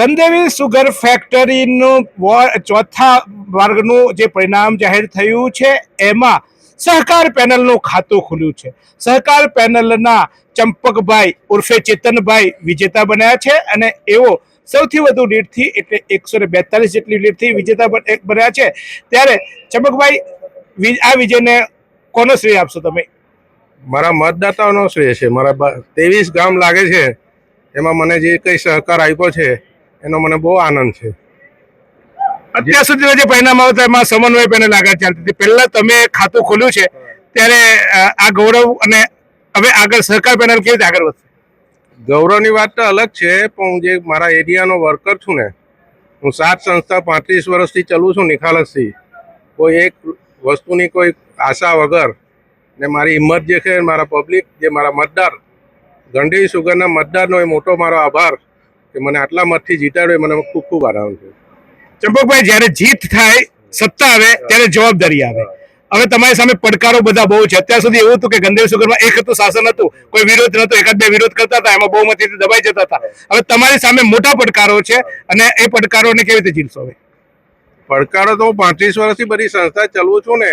ગંદેવી sugar ફેક્ટરીનું ચોથા વર્ગનું જે પરિણામ જાહેર થયું છે એમાં સહકાર પેનલનું ખાતું ખુલ્યું છે। સહકાર પેનલના ચંપકભાઈ ઉર્ફે ચેતનભાઈ વિજેતા બન્યા છે અને એવો સૌથી વધુ લીડથી એટલે 142 જેટલી લીડથી વિજેતા બન્યા છે। ત્યારે ચંપકભાઈ આ વિજયને કોનો શ્રેય આપશો તમે? મારા મતદાતાઓનો શ્રેય છે। મારા 23 ગામ લાગે છે એમાં મને જે કઈ સહકાર આપ્યો છે એનો મને બહુ આનંદ છે। અત્યાર સુધીના જે પરિણામ આવતા એમાં સમન્વય પેનલ આગળ ચાલતી હતી। પહેલા તમે ખાતું ખોલ્યું છે ત્યારે આ ગૌરવ અને હવે આગળ સહકાર પેનલ કેવી રીતે આગળ વધશે? ગૌરવની વાત તો અલગ છે, પણ હું જે મારા એરિયાનો વર્કર છું ને, હું 7 સંસ્થા 35 વર્ષથી ચલું છું નિખાલસથી। કોઈ એક વસ્તુની કોઈ આશા વગર ને મારી હિંમત જે છે, મારા પબ્લિક જે મારા મતદાર ગંદેવી સુગરના મતદારનો એ મોટો મારો આભાર કે મને આટલા મતથી જીતાડ્યો, મને ખૂબ ખૂબ આનંદ છે। ચંપકભાઈ, જ્યારે જીત થાય, સત્તા આવે ત્યારે જવાબદારી આવે। હવે તમારી સામે પડકારો બધા બહુ છે। અત્યાર સુધી એવું હતું કે ગંદેવી સુગરમાં એક હતું શાસન હતું, કોઈ વિરોધ નતો, એકાદ બે વિરોધ કરતા હતા, એમાં બહુમતીથી દબાઈ જતા હતા। હવે તમારી સામે મોટા પડકારો છે અને એ પડકારોને કેવી રીતે જીતશો? હવે પડકારો તો હું 35 વર્ષથી બધી સંસ્થા ચલાવું છું ને,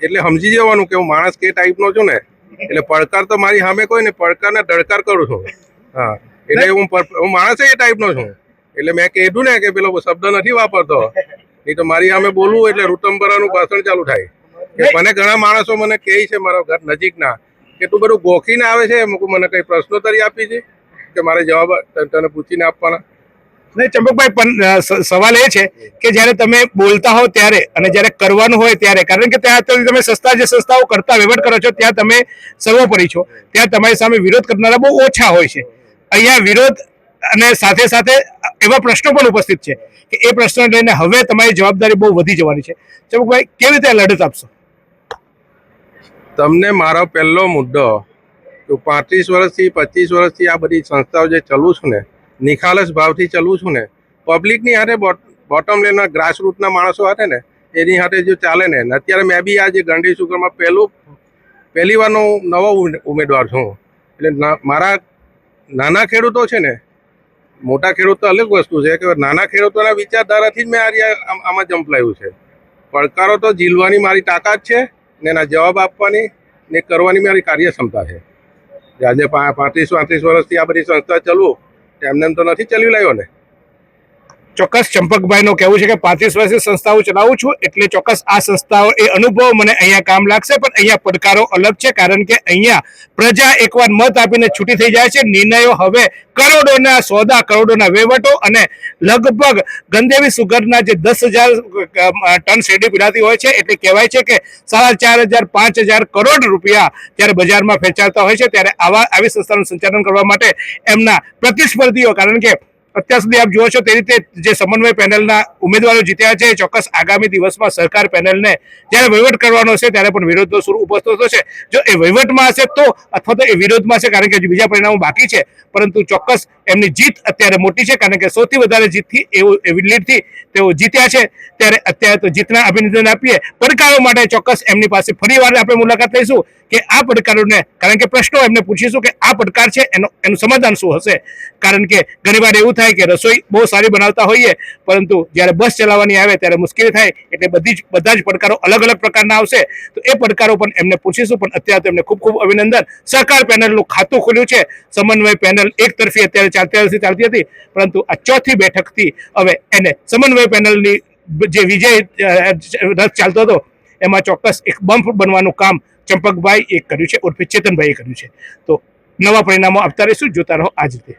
એટલે સમજી જવાનું કે હું માણસ કે ટાઈપનો છું ને, એટલે પડકાર તો મારી સામે કોઈ ને પડકારને દડકાર કરું છું। હા, એટલે હું માણસ એ ટાઈપનો છું। એટલે મેં કીધું ને કે પેલો શબ્દ નથી વાપરતો, નહીં તો મારી સામે બોલવું એટલે રૂતંબરાનું ભાષણ ચાલુ થાય। કે મને ઘણા માણસો મને કહે છે મારા ઘર નજીકના કે તું બધું ગોખીને આવે છે, મને કઈ પ્રશ્નોત્તરી આપી છે કે મારે જવાબ તને પૂછીને આપવાના? નહીં ચંપકભાઈ, પણ સવાલ એ છે કે જ્યારે તમે બોલતા હો ત્યારે અને જ્યારે કરવાનું હોય ત્યારે, કારણ કે ત્યાં તમે સંસ્થાઓ કરતા વહીવટ કરો છો ત્યાં તમે સર્વોપરી છો, ત્યાં તમારી સામે વિરોધ કરનારા બહુ ઓછા હોય છે। અહીંયા વિરોધ અને સાથે સાથે એવા પ્રશ્નો પણ ઉપસ્થિત છે કે એ પ્રશ્નો લઈને હવે તમારી જવાબદારી બહુ વધી જવાની છે। ચંપકભાઈ, કેવી રીતે લડત આપશો? તમને મારો પહેલો મુદ્દો, 35 વર્ષથી 25 વર્ષથી આ બધી સંસ્થાઓ જે ચલું છું ને, નિખાલસ ભાવથી ચલું છું ને, પબ્લિકની હાથે બોટમ લેનના ગ્રાસરૂટના માણસો હાથે ને એની હાથે જો ચાલે ને, અત્યારે મેં બી આ જે ગંદેવી સુગરમાં પહેલી વારનો નવો ઉમેદવાર છું। એટલે મારા નાના ખેડૂતો છે ને, મોટા ખેડૂત તો અલગ વસ્તુ છે કે નાના ખેડૂતોના વિચારધારાથી જ મેં આમાં જંપલાયું છે। પડકારો તો ઝીલવાની મારી તાકાત છે ને એના જવાબ આપવાની ને કરવાની મારી કાર્યક્ષમતા છે। આજે 35 વર્ષથી આ બધી સંસ્થા ચલવું એમને તો નથી ચલાવી લાવ્યો ને। ચોક્કસ ચંપકભાઈનું કહેવું છે કે 35 વર્ષથી સંસ્થાઓ ચલાવું છું એટલે ચોક્કસ આ સંસ્થાઓ એ અનુભવ મને અહીંયા કામ લાગશે, પણ અહીંયા પડકારો અલગ છે, કારણ કે અહીંયા પ્રજા એકવાર મત આપીને છૂટી થઈ જાય છે। નિર્ણયો હવે કરોડોના સોદા, કરોડોના વહીવટો અને લગભગ ગંદેવી સુગરના જે 10,000 ટન શેરડી પીડાતી હોય છે, એટલે કહેવાય છે કે 4,500 5,000 કરોડ રૂપિયા જ્યારે બજારમાં ફેંચાતા હોય છે, ત્યારે આવી સંસ્થાનું સંચાલન કરવા માટે એમના પ્રતિસ્પર્ધીઓ, કારણ કે અત્યાર સુધી આપ જુઓ છો તે રીતે જે સમન્વય પેનલના ઉમેદવારો જીત્યા છે, ચોક્કસ આગામી દિવસમાં સરકાર પેનલને જ્યારે વહીવટ કરવાનો છે ત્યારે પણ વિરોધનો સૂર ઉપસ્થિત થશે। જો એ વહીવટમાં હશે તો, અથવા તો એ વિરોધમાં છે, કારણ કે બીજા પરિણામો બાકી છે, પરંતુ ચોક્કસ એમની જીત અત્યારે મોટી છે, કારણ કે સૌથી વધારે જીતથી એવી લીડથી તેઓ જીત્યા છે। ત્યારે અત્યારે તો જીતના અભિનંદન આપીએ। પડકારો માટે ચોક્કસ એમની પાસે ફરીવાર આપણે મુલાકાત લઈશું કે આ પડકારોને, કારણ કે પ્રશ્નો એમને પૂછીશું કે આ પડકાર છે એનું સમાધાન શું હશે, કારણ કે ઘણીવાર એવું થાય કે રસોઈ બહુ સારી બનાવતા હોઈએ પરંતુ જ્યારે બસ ચલાવવાની આવે ત્યારે મુશ્કેલી થાય, એટલે બધા જ પડકારો અલગ અલગ પ્રકારના આવશે, તો એ પડકારો પણ એમને પૂછીશું। પણ અત્યારે તો એમને ખૂબ ખૂબ અભિનંદન। સહકાર પેનલનું ખાતું ખુલ્યું છે। સમન્વય પેનલ એક તરફી અત્યારે ચાલતી હતી, પરંતુ આ ચોથી બેઠકથી હવે એને સમન્વય પેનલની જે વિજય રથ ચાલતો હતો એમાં ચોક્કસ એક બમ્પ બનવાનું કામ ચંપકભાઈ એ કર્યું છે, ઉર્ફે ચેતનભાઈએ કર્યું છે। તો નવા પરિણામો આપતા રહીશું, જોતા રહો આજ રીતે।